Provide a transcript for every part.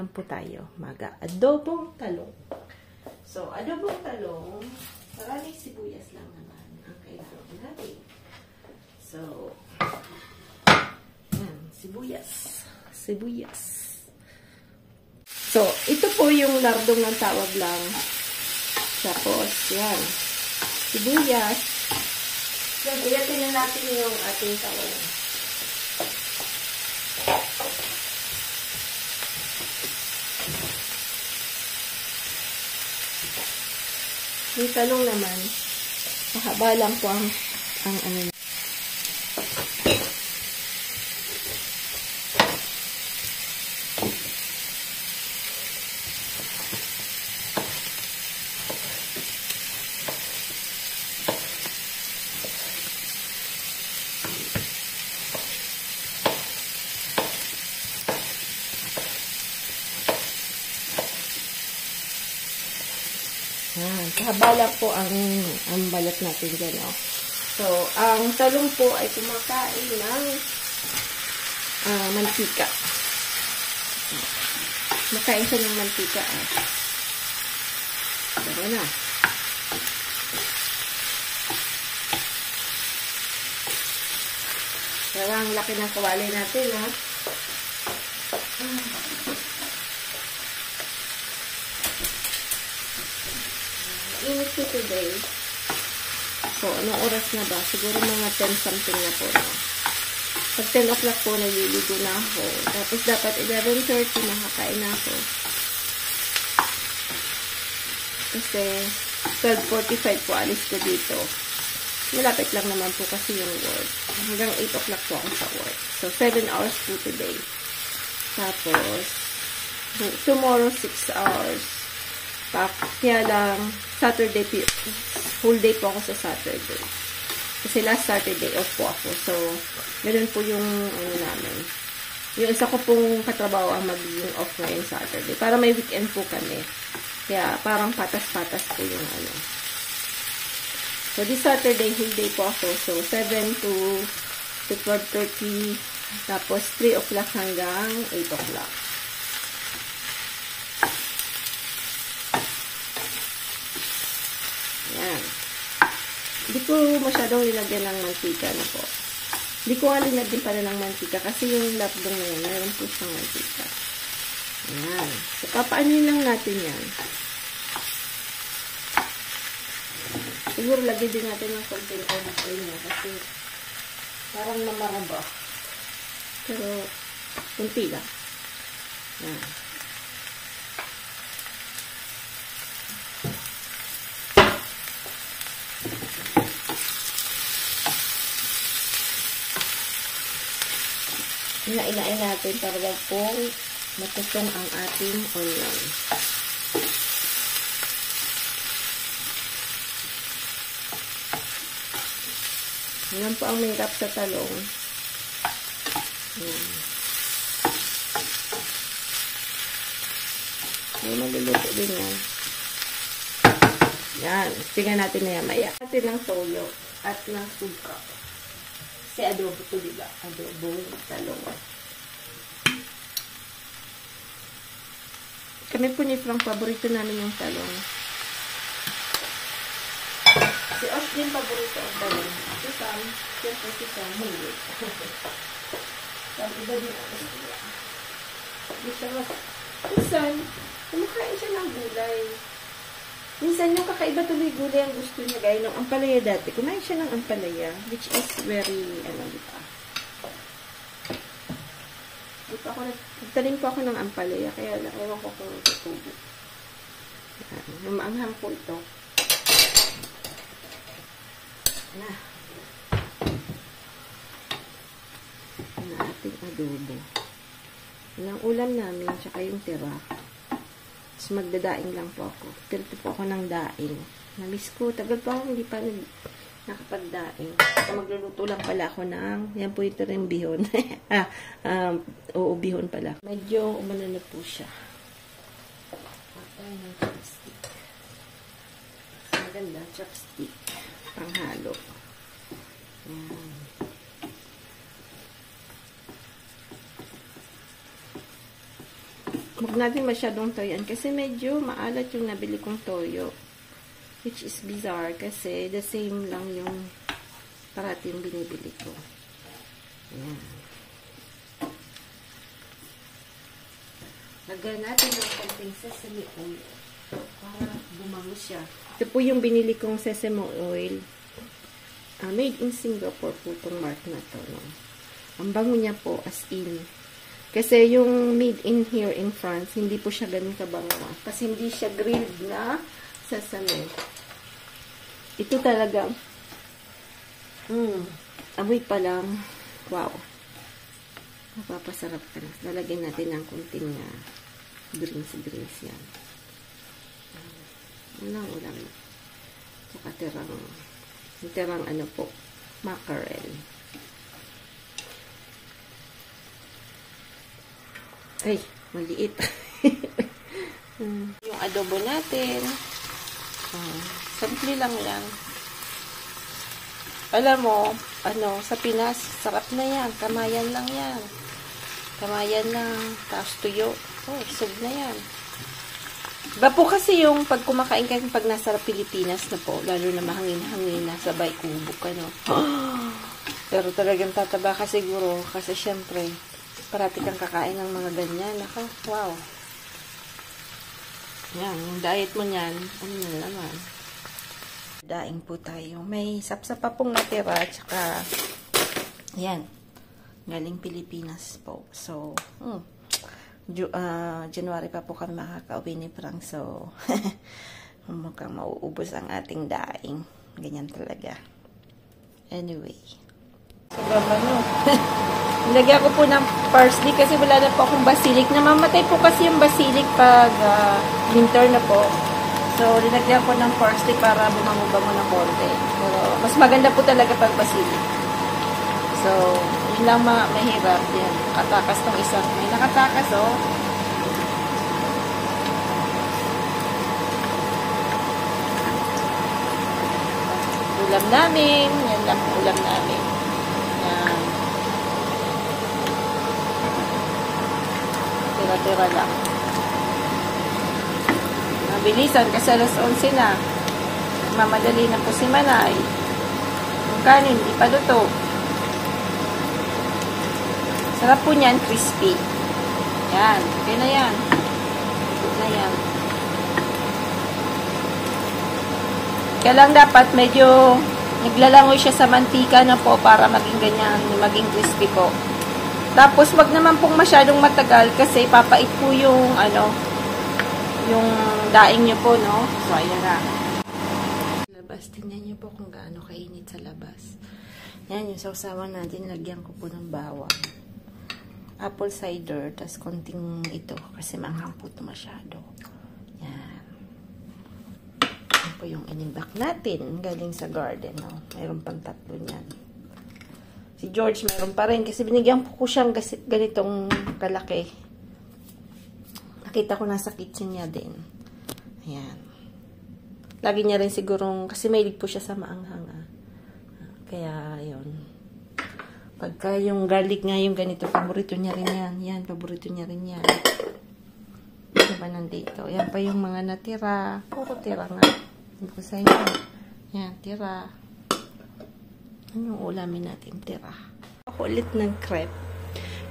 naman po tayo. Mag-adobong talong. So, adobong talong, maraming sibuyas lang naman ang kailangan natin. So, yan, sibuyas. Sibuyas. So, ito po yung lardong ng tawag lang. Tapos, yan. Sibuyas. Yan, iyatin na natin yung ating talong. Yung talong naman, mahaba lang po ang ano. Kahaba lang po ang balat natin dyan, oh. So, ang talong po ay kumakain ng mantika. Makain siya ng mantika, ah. Diba na? Pero ang laki ng kawali natin, ha? Init ko today. So, anong oras na ba? Siguro mga 10 something na po. No? Pag 10 o'clock po, naliligo na ako. Tapos, dapat 11:30 nakakain na ako. Kasi, 12:45 po, alis ko dito. Malapit lang naman po kasi yung work. Hanggang 8 o'clock po ako sa work. So, 7 hours po today. Tapos, tomorrow, 6 hours. Kaya lang, Saturday, full day po ako sa Saturday. Kasi last Saturday, off po ako. So, ganun po yung, ano namin. Yung isa ko pong katrabaho ang magiging off ngayon Saturday. Para may weekend po kami. Kaya, parang patas-patas po yung ano. So, this Saturday, full day po ako. So, 7 to 12:30. Tapos, 3 o'clock hanggang 8 o'clock. Yan. Hindi ko masyadong nilagyan ng mantika na po. Hindi ko nga linagyan pala ng mantika kasi yung lapdong na yan, meron po siyang mantika. Yan. So, papaanoin lang natin yan. Siguro lagyan din natin ng konting olive oil niya kasi parang mamaraba. Pero, kunti lang. Yan. Inain natin para wag pong matusong ang ating onion. Yan po ang mahirap sa talong. Yan. May maluluto din yan. Yan. Tingnan natin na yan maya. Natin ng toyo at ng suka. Kasi adobo to, diba? Adobo talong. Kami po ni Frank, paborito namin yung talong. Si Austin, paborito ang talong. Si Sam, siyempre si Sam, hindi. Sam, iba din ang gusto. Gusto mo, minsan, kumakain siya ng gulay. Minsan yung kakaiba tuloy gulay ang gusto niya. Gaya ng ampalaya dati. Kumain siya ng ampalaya, which is very, diba? Nagtanim po ako ng ampalaya, kaya ewan ko kung tutubo. Maanghang po ito. Na. Na ating adobo. Yan ang ulam namin, tsaka yung tira. Tapos magdadaing lang po ako. Pirito po ako ng daing. Namiss ko. Tagal po ako hindi pa nakapagdaing. So, magluluto lang pala ako ng, yan po ito rin bihon. Oo, bihon pala. Medyo umano na po siya. Patay ng chopstick. Maganda, chopstick. Panghalo. Yan. Huwag natin masyadong toyoan kasi medyo maalat yung nabili kong toyo. Which is bizarre kasi the same lang yung parati yung binibili ko. Ayan. Lagyan natin ng konting sesame oil para bumango siya. Ito po yung binili kong sesame oil. Made in Singapore po itong mark na to. No? Ang bango niya po as in. Kasi yung made in here in France, hindi po siya ganun kabango. Kasi hindi siya grilled na sesame. Ito talaga, amoy pa lang. Wow. Mapapasarap ka na. Lalagyan natin ng kunting greens yan. Ulang-ulang. Tsaka tirang ano po, mackerel. Ay, maliit. Yung adobo natin. Simple lang yan. Alam mo, sa Pinas, sarap na yan. Kamayan lang yan. Kamayan lang. Tapos tuyo. Sub na yan. Iba po kasi yung pag kumakain ka pag nasa Pilipinas na po, lalo na mahangin-hangin na sabay kubok ka, no? Pero talagang tataba ka siguro kasi syempre, parati kang kakain ng mga ganyan. Naka, wow. Yan, yung diet mo niyan, ano na naman. Daing po tayo. May sapsap pa pong natira, tsaka, yan, galing Pilipinas po. So, January pa po kami makakauwi ni Frank. So, mukhang mauubos ang ating daing. Ganyan talaga. Anyway. Sobrang ano. Nilagyan ko po ng parsley kasi wala na po akong basilic. Namamatay po kasi yung basilic pag winter na po. So, nilagyan ko ng parsley para bumango-bango ng konti. Pero, mas maganda po talaga pag basilic. So, yun lang mahirap. Yan. Nakatakas tong isa. May nakatakas, oh. Ulam namin. Yan lang po ulam namin. Yan. Tira-tira lang. Mabilisan kasi alas 11 na. Mamadali na po si Manay. Yung kanin, di pa luto. Sarap po niyan, crispy. Yan. Okay na yan. Okay na yan. Kaya lang dapat medyo naglalangoy siya sa mantika na po para maging ganyan, maging crispy po. Tapos, wag naman pong masyadong matagal kasi papait po yung, yung daing nyo po, no? So, ayan na. Labas, tingnan nyo po kung gaano kainit sa labas. Yan, yung sausawan natin, lagyan ko po ng bawang. Apple cider, tas konting ito, kasi manghang po ito masyado. Yan. Yan po yung inimbak natin, galing sa garden, no? Mayroon pang 3 niyan. Si George, mayroon pa rin, kasi binigyan ko siyang ganitong kalaki. Nakita ko nasa kitchen niya din. Ayan. Lagi niya rin sigurong, kasi mahilig po siya sa maanghang. Kaya, yun. Pagka yung garlic nga yung ganito, paborito niya rin yan. Yan, paborito niya rin yan. Ano ba nandito? Yan pa yung mga natira. Puro tira nga. Hindi ko sa inyo. Yan, tira. Ano yung ulamin natin? Tira. Ako ulit ng crepe.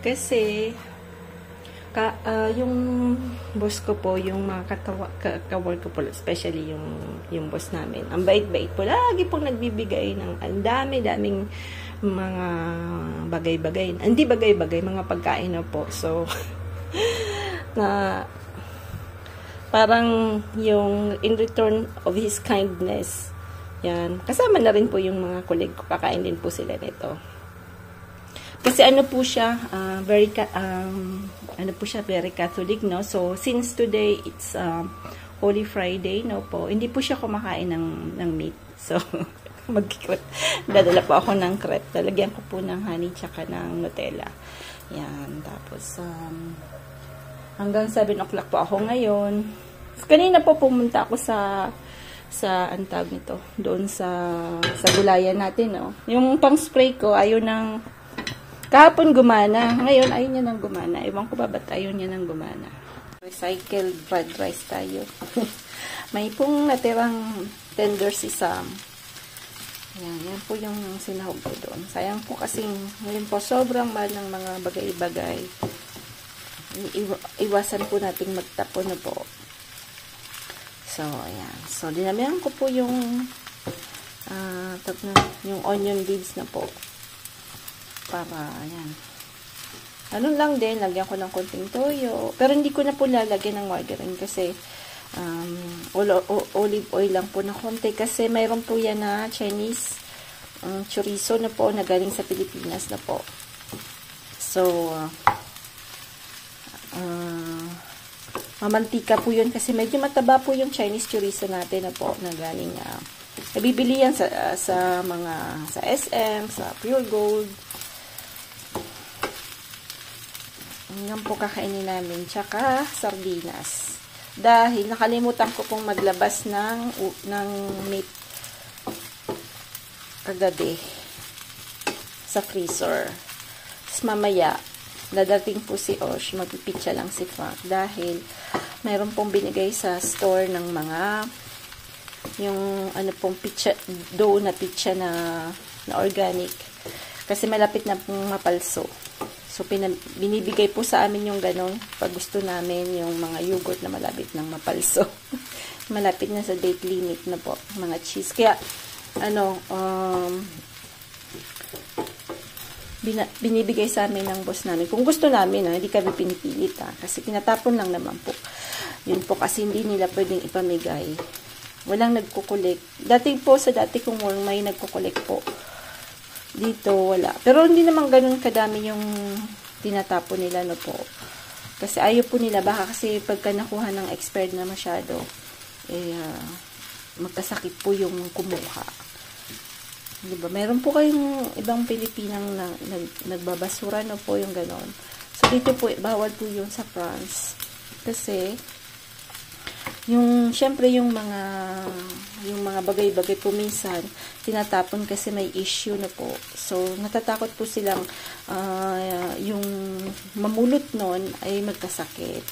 Kasi, yung boss ko po, yung mga ka-work ko po, especially yung boss namin, ang bait-bait po, lagi pong nagbibigay ng ang dami-daming mga bagay-bagay. Hindi bagay-bagay, mga pagkain na po. So, na parang yung in return of his kindness, yan. Kasama na rin po yung mga colleague ko. Kakain din po sila nito. Kasi ano po siya, very Catholic, no? So, since today, it's Holy Friday, no po, hindi po siya kumakain ng meat. So, dadala po ako ng crepe. Talagyan ko po ng honey tsaka ng Nutella. Yan. Tapos, hanggang 7 o'clock po ako ngayon. Kanina po pumunta ako sa ang tawag nito, doon sa gulayan natin, no? Yung pang spray ko, ayaw nang, kahapon gumana. Ngayon, ayaw niya nang gumana. Ewan ko ba ba't ayaw niya nang gumana. Recycled fried rice tayo. May pong natirang tender si Sam. Yan po yung sinahog ko doon. Sayang po kasing ngayon po sobrang mahal ng mga bagay-bagay. Iwasan po nating magtapon na po. So, ayan. So, dinamihan ko po yung onion beads na po. Para, ayan. Ano lang din, lagyan ko ng konting toyo. Pero hindi ko na po lalagyan ng margarine kasi olive oil lang po na konti. Kasi mayroon po yan na Chinese chorizo na po na galing sa Pilipinas na po. So, mamantika po yun kasi medyo mataba po yung Chinese chorizo natin na po na galing nabibili yan sa SM, sa Pure Gold. Yan po kakainin namin. Tsaka sardinas. Dahil nakalimutan ko pong maglabas ng meat kagabi sa freezer. Tapos mamaya dadating po si Osh, magpipitsa lang si Frank dahil mayroon pong binigay sa store ng mga yung ano pong pizza, dough na pizza na organic kasi malapit na pong mapalso. So binibigay po sa amin yung ganon pag gusto namin yung mga yogurt na malapit nang mapalso. Malapit na sa date limit na po mga cheese. Kaya binibigay sa amin ng boss namin. Kung gusto namin, hindi kami pinipilit kasi tinatapon lang naman po. Yun po kasi hindi nila pwedeng ipamigay. Walang nagkukulik. Dati po sa dati kong work may nagkukulik po. Dito wala. Pero hindi naman ganun kadami yung tinatapon nila po. Kasi ayaw po nila. Baka kasi pagka nakuha ng expired na masyado, magkasakit po yung kumuha. Diba? Meron po kayong ibang Pilipinang nagbabasura po yung ganon. So, dito po, bawal po yun sa France. Kasi, syempre yung mga bagay-bagay po minsan, tinatapon kasi may issue na po. So, natatakot po silang yung mamulot nun ay magkasakit.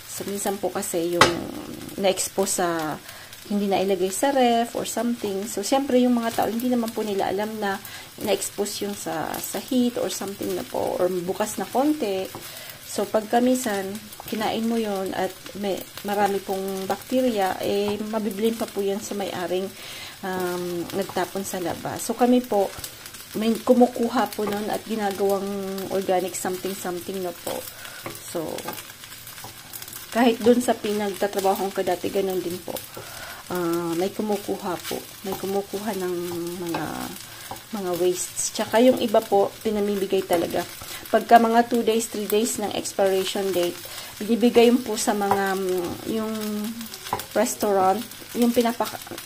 So, minsan po kasi yung na-expose sa hindi na ilagay sa ref or something. So, siyempre, yung mga tao, hindi naman po nila alam na na-expose yung sa heat or something na po, or bukas na konti. So, pagka minsan, kinain mo yon at marami pong bacteria, mabiblame pa po yan sa may-aring nagtapon sa labas. So, kami po, may kumukuha po nun at ginagawang organic something na po. So, kahit dun sa pinagtatrabahong ko dati, ganun din po. May kumukuha po. May kumukuha ng mga wastes. Tsaka yung iba po, pinamibigay talaga. Pagka mga 2 days, 3 days ng expiration date, binibigay po sa mga, yung restaurant, yung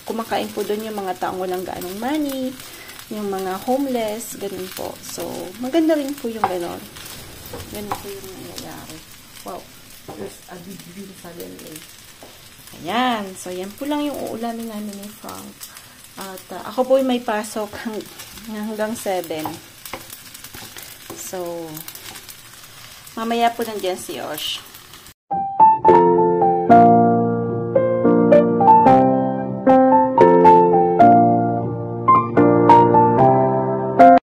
kumakain po doon yung mga taong walang gaanong money, yung mga homeless, ganun po. So, maganda rin po yung ganon. Ganun po yung nangyayari. Wow. There's a big deal sa lele. Ayan. So, yan po lang yung uulamin namin ni Frank. At ako po may pasok hanggang 7. So, mamaya po nandiyan si Osh.